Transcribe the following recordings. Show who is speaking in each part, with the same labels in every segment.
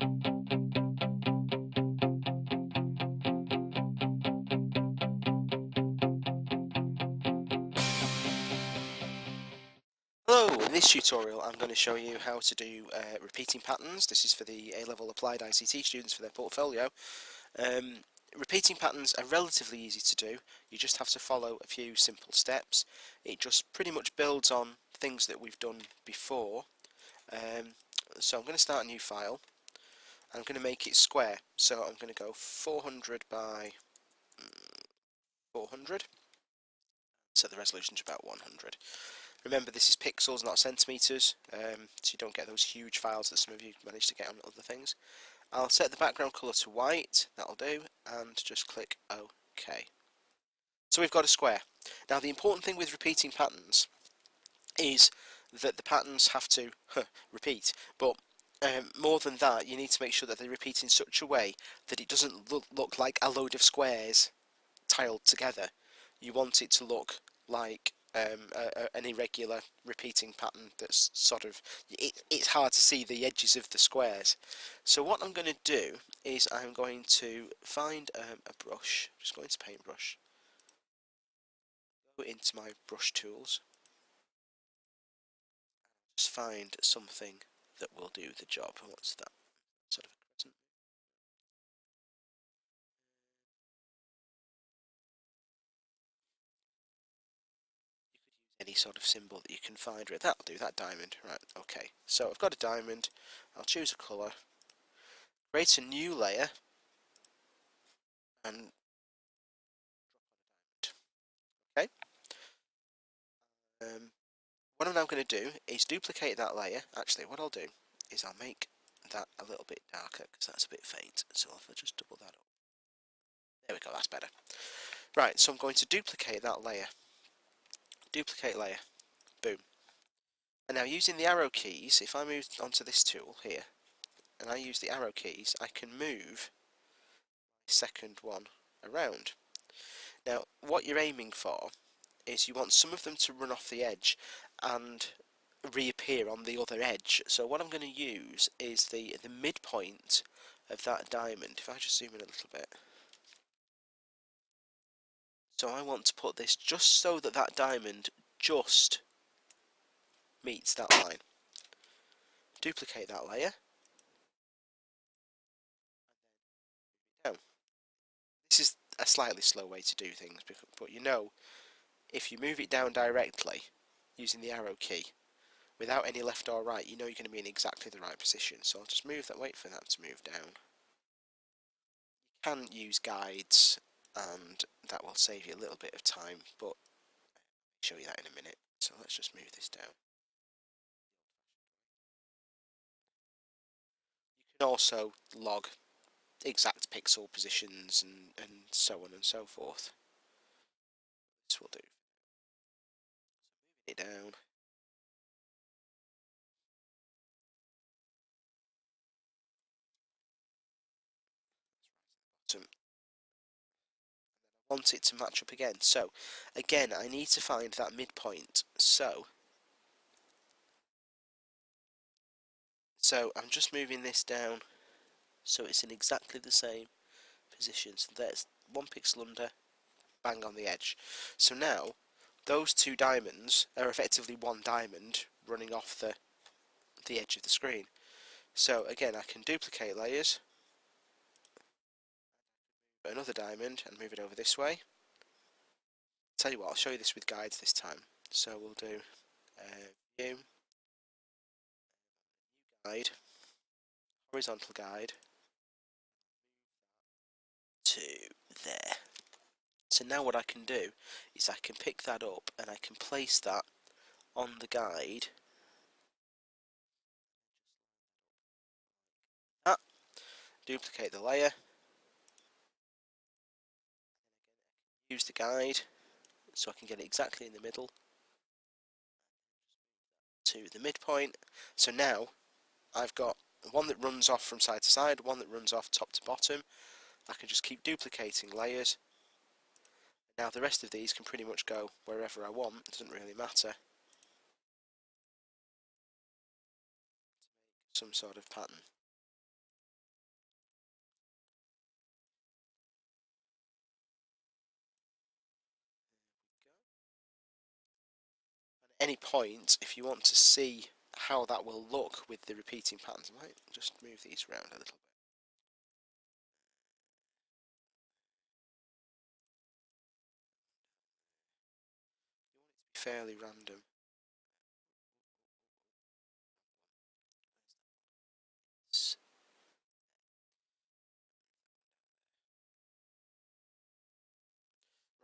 Speaker 1: Hello, in this tutorial I'm going to show you how to do repeating patterns. This is for the A-level Applied ICT students for their portfolio. Repeating patterns are relatively easy to do. You just have to follow a few simple steps. It just pretty much builds on things that we've done before. So I'm going to start a new file. I'm going to make it square. So I'm going to go 400 by 400. So the resolution's about 100. Remember, this is pixels, not centimetres, so you don't get those huge files that some of you manage to get on other things. I'll set the background colour to white, that'll do, and just click OK. So we've got a square. Now the important thing with repeating patterns is that the patterns have to repeat, but more than that, you need to make sure that they repeat in such a way that it doesn't look like a load of squares tiled together. You want it to look like an irregular repeating pattern that's sort of, it's hard to see the edges of the squares. So what I'm going to do is I'm going to find a brush. I'm just going to paintbrush, go into my brush tools, just find something that will do the job. What's that? Sort of a crescent. Any sort of symbol that you can find. Right, that'll do, that diamond. Right, okay. So I've got a diamond. I'll choose a colour, create a new layer, and okay. What I'm now going to do is duplicate that layer. Actually, what I'll do is I'll make that a little bit darker because that's a bit faint. So if I just double that up, there we go. That's better. Right. So I'm going to duplicate that layer. Duplicate layer. Boom. And now using the arrow keys, if I move onto this tool here, and I use the arrow keys, I can move the second one around. Now, what you're aiming for is you want some of them to run off the edge and reappear on the other edge. So what I'm going to use is the midpoint of that diamond. If I just zoom in a little bit. So I want to put this just so that that diamond just meets that line. Duplicate that layer. Down. This is a slightly slow way to do things, but you know, if you move it down directly using the arrow key without any left or right, you know you're going to be in exactly the right position. So I'll just move that, wait for that to move down. You can use guides and that will save you a little bit of time, but I'll show you that in a minute. So let's just move this down. You can also log exact pixel positions and so on and so forth. This will do. Move it down. Bottom. I want it to match up again. So again, I need to find that midpoint. So I'm just moving this down so it's in exactly the same position. So there's one pixel under, bang on the edge. So now those two diamonds are effectively one diamond running off the edge of the screen. So again, I can duplicate layers, put another diamond and move it over this way. Tell you what, I'll show you this with guides this time. So we'll do view, guide, horizontal guide to there. So now what I can do is I can pick that up and I can place that on the guide. That, duplicate the layer, use the guide so I can get it exactly in the middle to the midpoint. So now I've got one that runs off from side to side, one that runs off top to bottom. I can just keep duplicating layers. Now the rest of these can pretty much go wherever I want, it doesn't really matter. Some sort of pattern. any point, if you want to see how that will look with the repeating patterns, I might just move these around a little bit. Fairly random.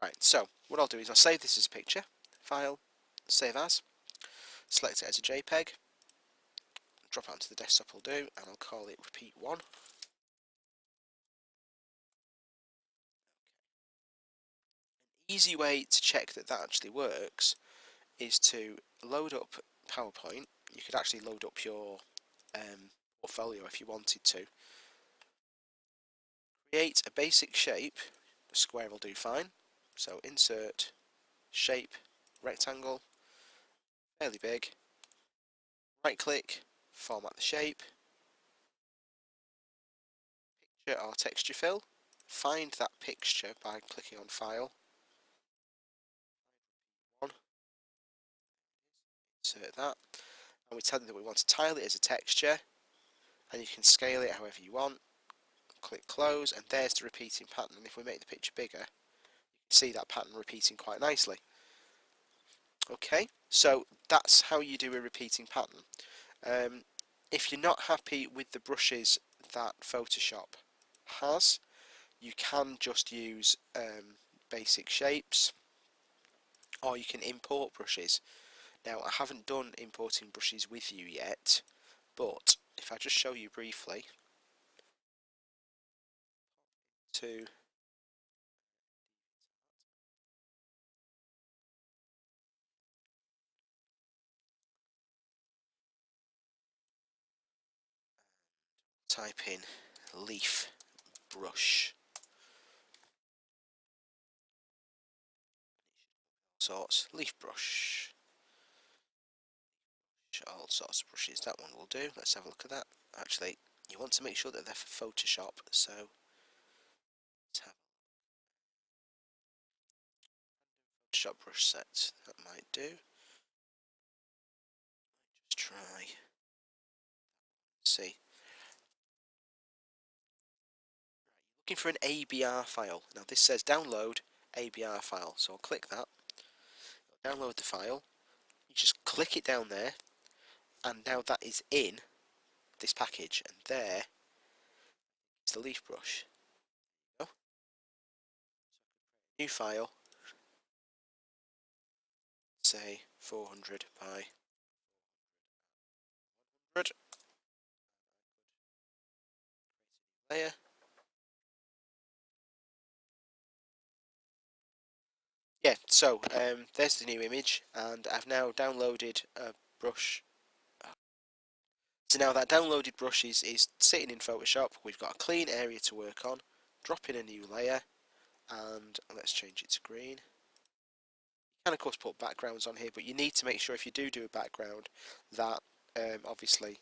Speaker 1: Right, so what I'll do is I'll save this as a picture, file, save as, select it as a JPEG, drop it onto the desktop will do, and I'll call it repeat 1. An easy way to check that that actually works is to load up PowerPoint. You could actually load up your portfolio if you wanted to. Create a basic shape, a square will do fine, so insert, shape, rectangle, fairly big, right click, format the shape, picture or texture fill, find that picture by clicking on file, insert that, and we tell them that we want to tile it as a texture, and you can scale it however you want, click close, and there's the repeating pattern, and if we make the picture bigger, you can see that pattern repeating quite nicely. Okay, so that's how you do a repeating pattern. If you're not happy with the brushes that Photoshop has, you can just use basic shapes, or you can import brushes. Now, I haven't done importing brushes with you yet, but if I just show you briefly to type in leaf brush sorts, leaf brush, all sorts of brushes, that one will do. Let's have a look at that. Actually, you want to make sure that they're for Photoshop, so let's have Photoshop brush set, that might do. Just try, see. Looking for an ABR file. Now this says download ABR file, so I'll click that, download the file, you just click it down there, and now that is in this package, and there is the leaf brush. Oh, new file, say 400 by 100, layer. Yeah, so there's the new image, and I've now downloaded a brush. So now that downloaded brush is sitting in Photoshop. We've got a clean area to work on. Drop in a new layer, and let's change it to green. You can of course put backgrounds on here, but you need to make sure if you do a background that obviously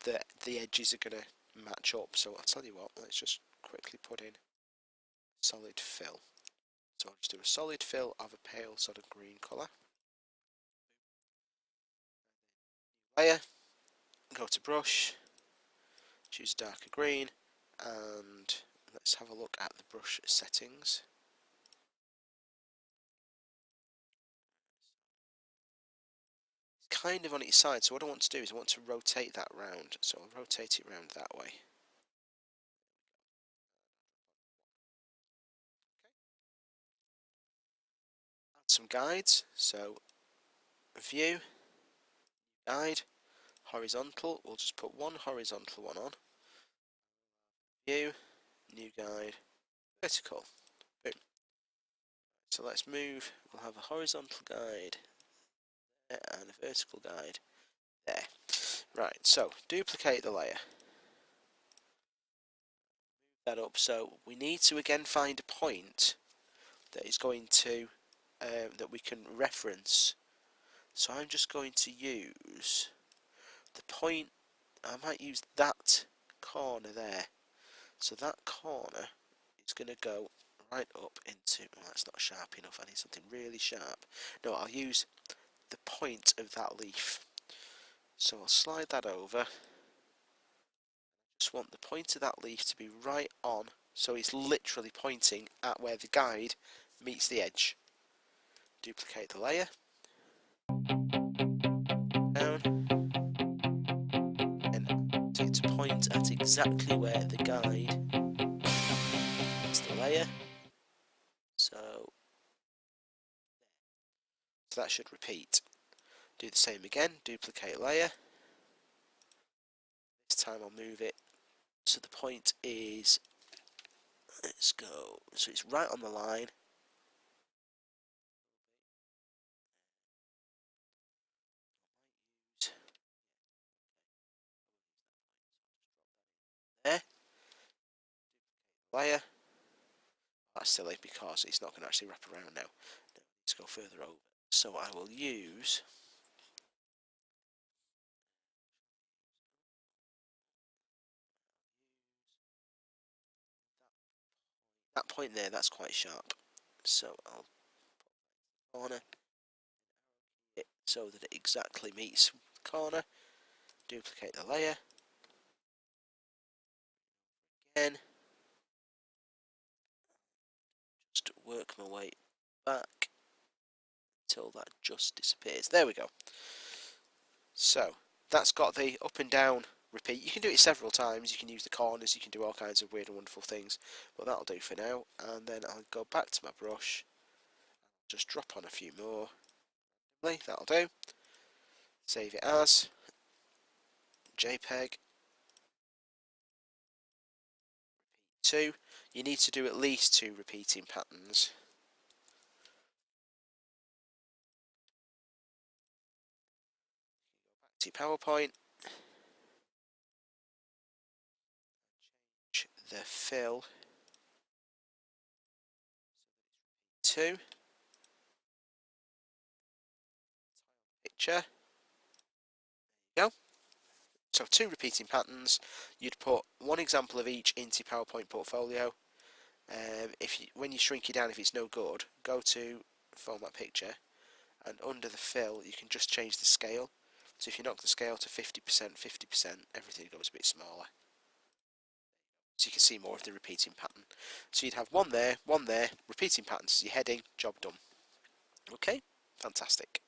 Speaker 1: the edges are going to match up. So I'll tell you what, let's just quickly put in solid fill. So I'll just do a solid fill of a pale sort of green colour. Layer, go to brush, choose darker green, and let's have a look at the brush settings. It's kind of on its side, so what I want to do is I want to rotate that round, so I'll rotate it round that way. Add some guides, so view, guide, horizontal, we'll just put one horizontal one on, view, new guide, vertical, boom. So let's move, we'll have a horizontal guide there and a vertical guide there. Right, so duplicate the layer, move that up, so we need to again find a point that is going to, that we can reference. So I'm just going to use the point, I might use that corner there. So that corner is going to go right up into, well that's not sharp enough, I need something really sharp. No, I'll use the point of that leaf. So I'll slide that over. Just want the point of that leaf to be right on, so it's literally pointing at where the guide meets the edge. Duplicate the layer. Down. And so to point at exactly where the guide meets the layer. So that should repeat. Do the same again, duplicate layer. This time I'll move it so the point is, let's go, so it's right on the line. There, layer. That's silly because it's not going to actually wrap around now. Let's go further over. So I will use that point there, that's quite sharp. So I'll corner it so that it exactly meets the corner. Duplicate the layer. Again. Just work my way back until that just disappears. There we go. So that's got the up and down repeat. You can do it several times. You can use the corners. You can do all kinds of weird and wonderful things. But that'll do for now. And then I'll go back to my brush. Just drop on a few more. That'll do. Save it as JPEG 2. You need to do at least 2 repeating patterns. Back to PowerPoint. Change the fill 2. Picture. There you go. So 2 repeating patterns. You'd put one example of each into PowerPoint Portfolio. When you shrink it down, if it's no good, go to Format Picture, and under the fill, you can just change the scale. So if you knock the scale to 50%, 50%, everything goes a bit smaller. So you can see more of the repeating pattern. So you'd have one there, repeating patterns as your heading, job done. Okay, fantastic.